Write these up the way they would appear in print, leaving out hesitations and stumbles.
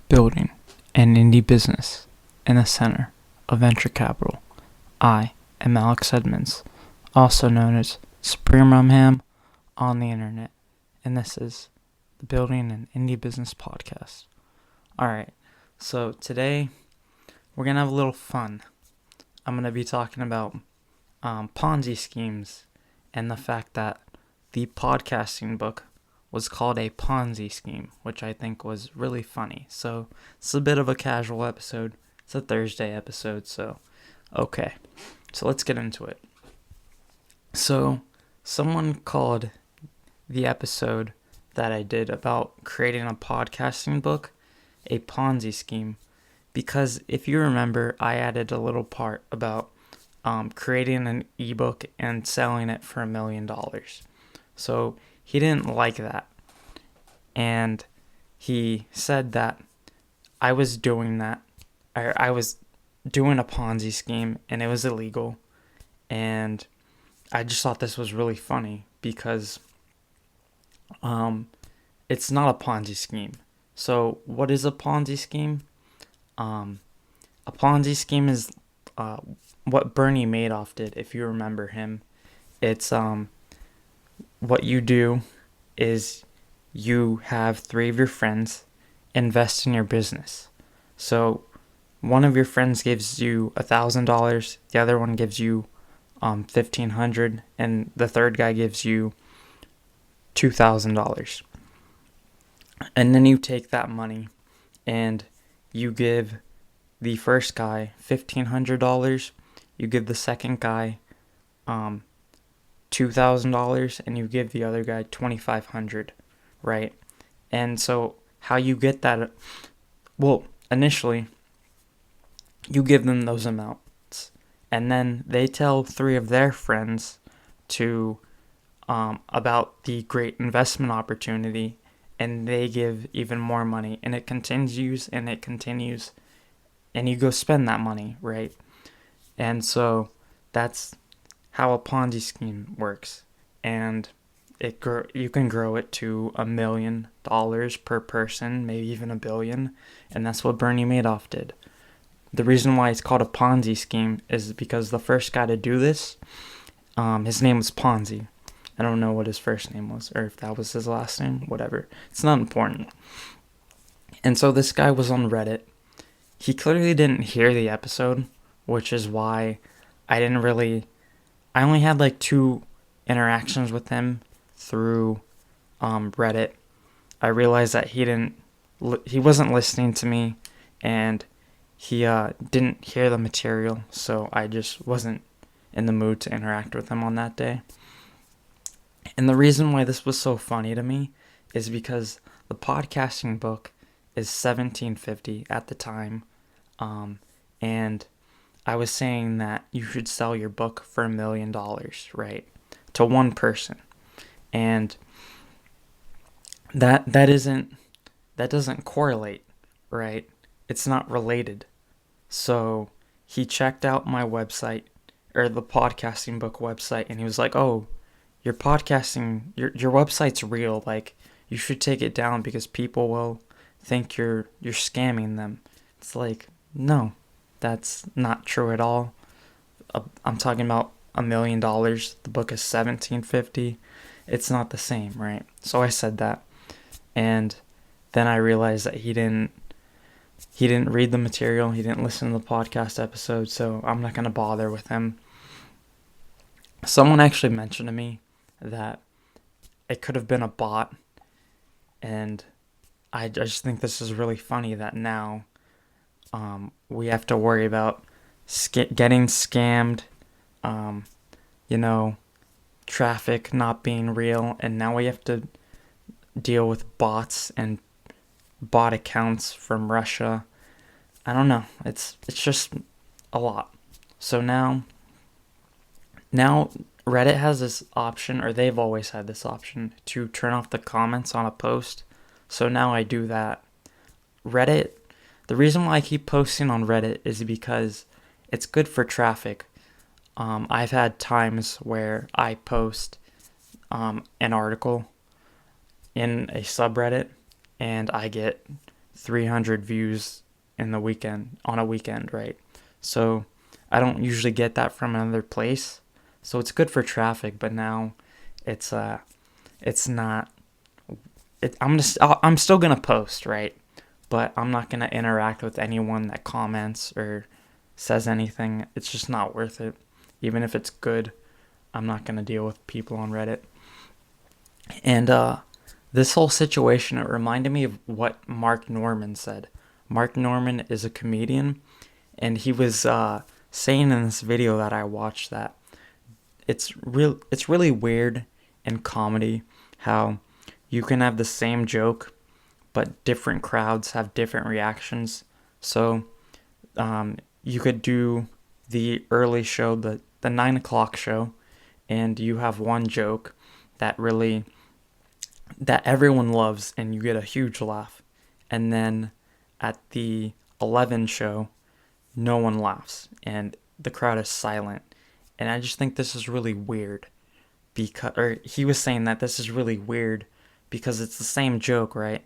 Building an indie business in the center of venture capital. I am Alex Edmonds, also known as SupremeRumHam on the internet, and this is the Building an Indie Business podcast. Alright, so today we're going to have a little fun. I'm going to be talking about Ponzi schemes and the fact that the podcasting book was called a Ponzi scheme, which I think was really funny. So it's a bit of a casual episode. It's a Thursday episode, so okay. So let's get into it. So someone called the episode that I did about creating a podcasting book a Ponzi scheme, because if you remember, I added a little part about creating an ebook and selling it for $1 million. So he didn't like that, and he said that I was doing that, or I was doing a Ponzi scheme, and it was illegal, and I just thought this was really funny because it's not a Ponzi scheme. So what is a Ponzi scheme? A Ponzi scheme is what Bernie Madoff did, if you remember him. It's what you do is you have 3 of your friends invest in your business. So one of your friends gives you $1,000, the other one gives you $1,500, and the third guy gives you $2,000. And then you take that money and you give the first guy $1,500, you give the second guy $2,000, and you give the other guy $2,500, right? And so how you get that, well, initially you give them those amounts, and then they tell 3 of their friends to about the great investment opportunity, and they give even more money, and it continues, and you go spend that money, right? And so that's how a Ponzi scheme works, and you can grow it to $1 million per person, maybe even $1 billion, and that's what Bernie Madoff did. The reason why it's called a Ponzi scheme is because the first guy to do this, his name was Ponzi. I don't know what his first name was, or if that was his last name, whatever. It's not important. And so this guy was on Reddit. He clearly didn't hear the episode, which is why I only had like 2 interactions with him through Reddit. I realized that he wasn't listening to me, and he didn't hear the material, so I just wasn't in the mood to interact with him on that day. And the reason why this was so funny to me is because the podcasting book is $1,750 at the time, and I was saying that you should sell your book for $1 million, right, to one person, and that doesn't correlate, right? It's not related. So he checked out my website, or the podcasting book website, and he was like, "Oh, your website's real. Like, you should take it down because people will think you're scamming them." It's like, no, that's not true at all. I'm talking about $1 million. The book is $1,750. It's not the same, right? So I said that, and then I realized that he didn't read the material. He didn't listen to the podcast episode, so I'm not gonna bother with him. Someone actually mentioned to me that it could have been a bot, and I just think this is really funny that now we have to worry about getting scammed, traffic not being real, and now we have to deal with bots and bot accounts from Russia. I don't know. It's just a lot. So now Reddit has this option, or they've always had this option, to turn off the comments on a post. So now I do that. Reddit, the reason why I keep posting on Reddit is because it's good for traffic. I've had times where I post an article in a subreddit, and I get 300 views in the weekend, on a weekend, right? So I don't usually get that from another place. So it's good for traffic, but now it's not I'm still going to post, right? But I'm not going to interact with anyone that comments or says anything. It's just not worth it. Even if it's good, I'm not going to deal with people on Reddit. And this whole situation, it reminded me of what Mark Norman said. Mark Norman is a comedian, and he was saying in this video that I watched that it's really weird in comedy how you can have the same joke, but different crowds have different reactions. So you could do the early show, the 9 o'clock show, and you have one joke that everyone loves and you get a huge laugh. And then at the 11 show, no one laughs and the crowd is silent. And I just think this is really weird he was saying that this is really weird because it's the same joke, right?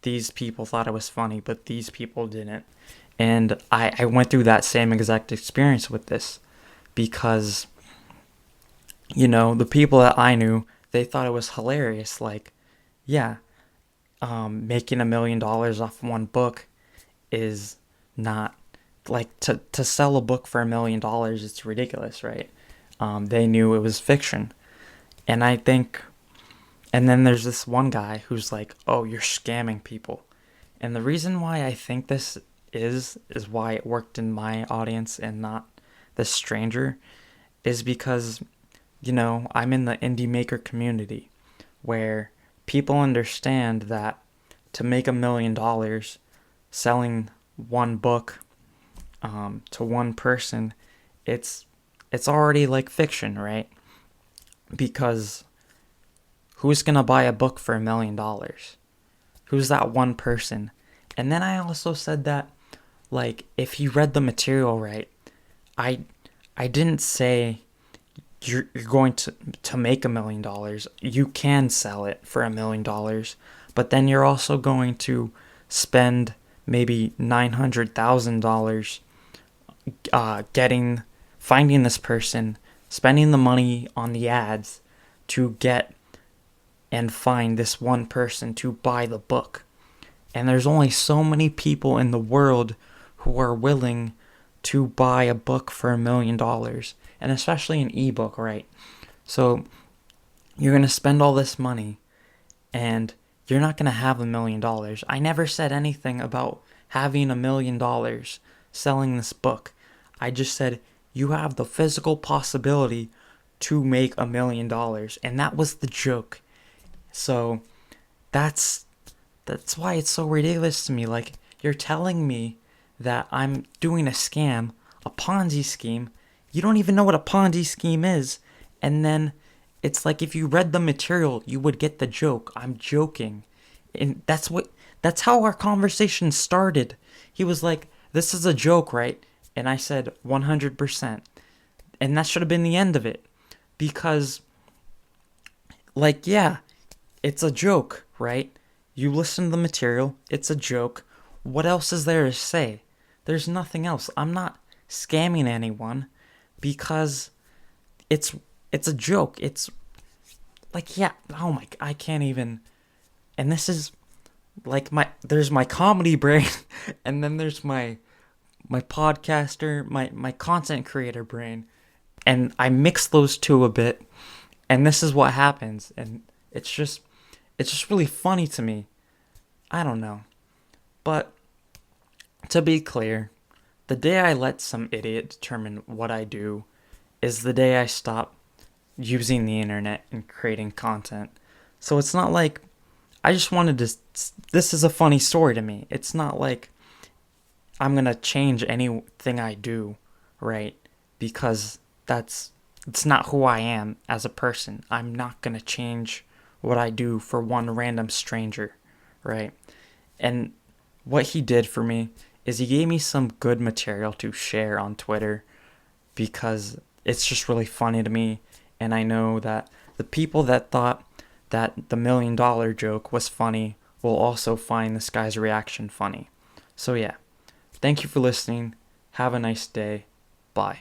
These people thought it was funny, but these people didn't. And I went through that same exact experience with this because, the people that I knew, they thought it was hilarious. Like, yeah, making $1 million off one book is not, like, to sell a book for $1 million, it's ridiculous, right? They knew it was fiction. And I think, and then there's this one guy who's like, oh, you're scamming people. And the reason why I think this is why it worked in my audience and not this stranger is because, I'm in the indie maker community where people understand that to make $1 million selling one book to one person, it's already like fiction, right? Because who's gonna buy a book for $1 million? Who's that one person? And then I also said that, like, if you read the material right, I didn't say you're going to make $1 million. You can sell it for $1 million, but then you're also going to spend maybe $900,000 finding this person, spending the money on the ads to get and find this one person to buy the book. And there's only so many people in the world who are willing to buy a book for $1 million, and especially an ebook, right? So you're going to spend all this money and you're not going to have $1 million. I never said anything about having $1 million selling this book. I just said you have the physical possibility to make $1 million, and that was the joke. So that's why it's so ridiculous to me. Like, you're telling me that I'm doing a scam, a Ponzi scheme. You don't even know what a Ponzi scheme is. And then it's like, if you read the material, you would get the joke. I'm joking. And that's how our conversation started. He was like, this is a joke, right? And I said, 100%. And that should have been the end of it. Because, like, yeah, it's a joke, right? You listen to the material, it's a joke. What else is there to say? There's nothing else. I'm not scamming anyone because it's a joke. It's like, yeah, oh my, I can't even. And this is like there's my comedy brain and then there's my podcaster, my content creator brain. And I mix those two a bit, and this is what happens. And it's just really funny to me. I don't know. But to be clear, the day I let some idiot determine what I do is the day I stop using the internet and creating content. So it's not like I just wanted to. This is a funny story to me. It's not like I'm going to change anything I do, right? Because it's not who I am as a person. I'm not going to change what I do for one random stranger, right? And what he did for me is he gave me some good material to share on Twitter because it's just really funny to me. And I know that the people that thought that the $1 million joke was funny will also find this guy's reaction funny. So yeah, thank you for listening. Have a nice day. Bye.